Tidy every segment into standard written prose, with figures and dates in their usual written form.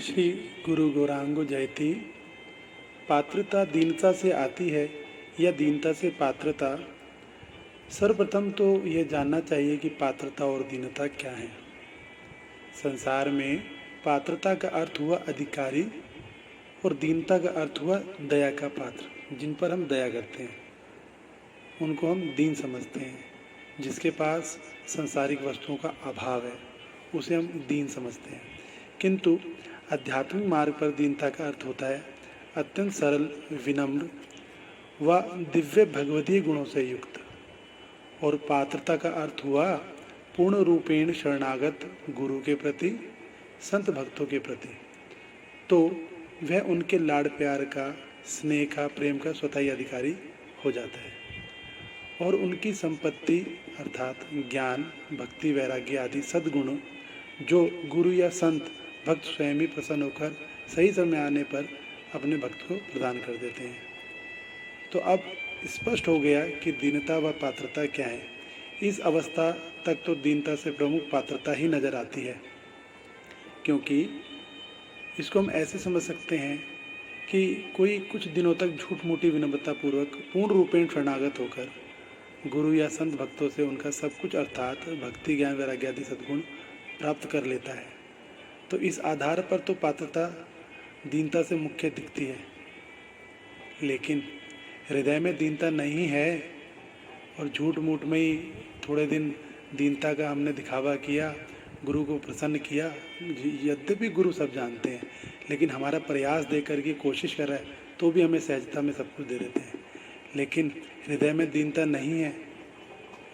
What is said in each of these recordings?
श्री गुरु गौरांग जयती। पात्रता दीनता से आती है या दीनता से पात्रता? सर्वप्रथम तो यह जानना चाहिए कि पात्रता और दीनता क्या है। संसार में पात्रता का अर्थ हुआ अधिकारी और दीनता का अर्थ हुआ दया का पात्र। जिन पर हम दया करते हैं उनको हम दीन समझते हैं। जिसके पास सांसारिक वस्तुओं का अभाव है उसे हम दीन समझते हैं। किंतु आध्यात्मिक मार्ग पर दीनता का अर्थ होता है अत्यंत सरल, विनम्र व दिव्य भगवतीय गुणों से युक्त। और पात्रता का अर्थ हुआ पूर्ण रूपेण शरणागत गुरु के प्रति, संत भक्तों के प्रति। तो वह उनके लाड़ प्यार का, स्नेह का, प्रेम का स्वतः अधिकारी हो जाता है और उनकी संपत्ति अर्थात ज्ञान, भक्ति, वैराग्य आदि सद्गुण जो गुरु या संत भक्त स्वयं ही प्रसन्न होकर सही समय आने पर अपने भक्त को प्रदान कर देते हैं। तो अब स्पष्ट हो गया कि दीनता व पात्रता क्या है। इस अवस्था तक तो दीनता से प्रमुख पात्रता ही नजर आती है, क्योंकि इसको हम ऐसे समझ सकते हैं कि कोई कुछ दिनों तक झूठ मूठी विनम्रता पूर्वक पूर्ण रूपेण शरणागत होकर गुरु या संत भक्तों से उनका सब कुछ अर्थात भक्ति, ज्ञान, वैराग्य आदि सद्गुण प्राप्त कर लेता है। तो इस आधार पर तो पात्रता दीनता से मुख्य दिखती है। लेकिन हृदय में दीनता नहीं है और झूठ मूठ में ही थोड़े दिन दीनता का हमने दिखावा किया, गुरु को प्रसन्न किया। यद्यपि गुरु सब जानते हैं, लेकिन हमारा प्रयास दे करके कोशिश कर रहा है तो भी हमें सहजता में सब कुछ दे देते हैं। लेकिन हृदय में दीनता नहीं है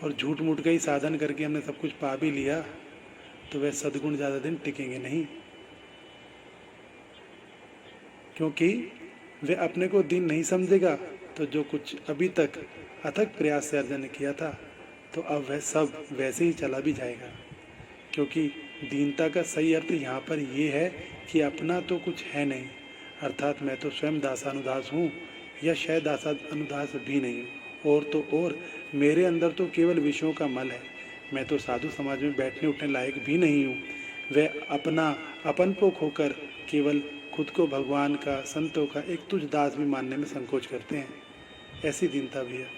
और झूठ मूठ का ही साधन करके हमने सब कुछ पा भी लिया, तो वह सद्गुण ज़्यादा दिन टिकेंगे नहीं, क्योंकि वह अपने को दीन नहीं समझेगा। तो जो कुछ अभी तक अथक प्रयास से अर्जन किया था तो अब वह सब वैसे ही चला भी जाएगा। क्योंकि दीनता का सही अर्थ यहाँ पर यह है कि अपना तो कुछ है नहीं, अर्थात मैं तो स्वयं दासानुदास हूँ या शायद दासानुदास भी नहीं हूँ। और तो और मेरे अंदर तो केवल विषयों का मल है, मैं तो साधु समाज में बैठने उठने लायक भी नहीं हूँ। वह अपना अपनपोक होकर केवल खुद को भगवान का, संतों का एक तुच्छ दास भी मानने में संकोच करते हैं। ऐसी दीनता भी है।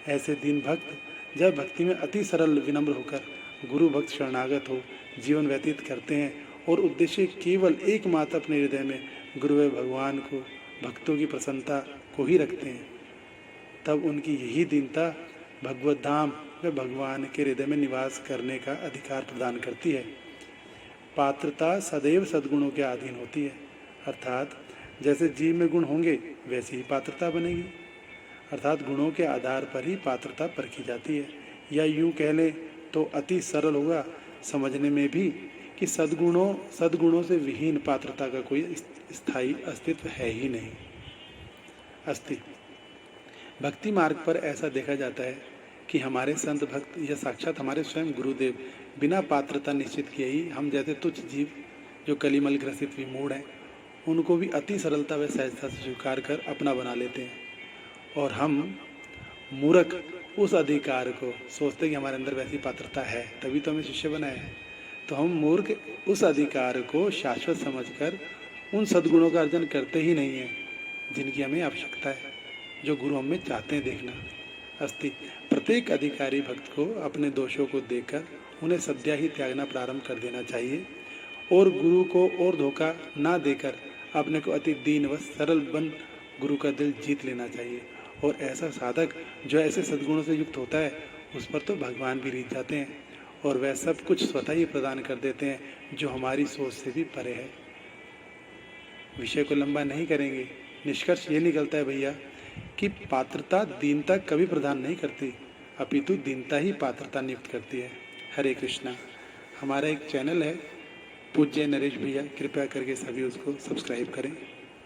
ऐसे दीन भक्त जब भक्ति में अति सरल, विनम्र होकर गुरु भक्त शरणागत हो जीवन व्यतीत करते हैं और उद्देश्य केवल एकमात्र अपने हृदय में गुरु व भगवान को, भक्तों की प्रसन्नता को ही रखते हैं, तब उनकी यही दीनता भगवत धाम व भगवान के हृदय में निवास करने का अधिकार प्रदान करती है। पात्रता सदैव सद्गुणों के अधीन होती है, अर्थात जैसे जीव में गुण होंगे वैसी ही पात्रता बनेगी। अर्थात गुणों के आधार पर ही पात्रता परखी जाती है। या यूँ कह लें तो अति सरल होगा समझने में भी कि सद्गुणों से विहीन पात्रता का कोई स्थायी अस्तित्व है ही नहीं। भक्ति मार्ग पर ऐसा देखा जाता है कि हमारे संत भक्त या साक्षात हमारे स्वयं गुरुदेव बिना पात्रता निश्चित किए ही हम जैसे तुच्छ जीव जो कलिमल ग्रसित विमूढ़ हैं उनको भी अति सरलता व सहजता से स्वीकार कर अपना बना लेते हैं। और हम मूर्ख उस अधिकार को सोचते कि हमारे अंदर वैसी पात्रता है तभी तो हमें शिष्य बनाया है। तो हम मूर्ख उस अधिकार को शाश्वत समझकर उन सद्गुणों का अर्जन करते ही नहीं हैं जिनकी हमें आवश्यकता है, जो गुरु हमें चाहते हैं देखना। प्रत्येक अधिकारी भक्त को अपने दोषों को देखकर उन्हें सद्या ही त्यागना प्रारंभ कर देना चाहिए और गुरु को और धोखा ना देकर अपने को अति दीन व सरल बन गुरु का दिल जीत लेना चाहिए। और ऐसा साधक जो ऐसे सद्गुणों से युक्त होता है उस पर तो भगवान भी रीझ जाते हैं और वह सब कुछ स्वतः ही प्रदान कर देते हैं जो हमारी सोच से भी परे है। विषय को लंबा नहीं करेंगे, निष्कर्ष ये निकलता है भैया कि पात्रता दीनता कभी प्रदान नहीं करती, अपितु दीनता ही पात्रता नियुक्त करती है। हरे कृष्णा। हमारा एक चैनल है पूज्य नरेश भैया, कृपया करके सभी उसको सब्सक्राइब करें।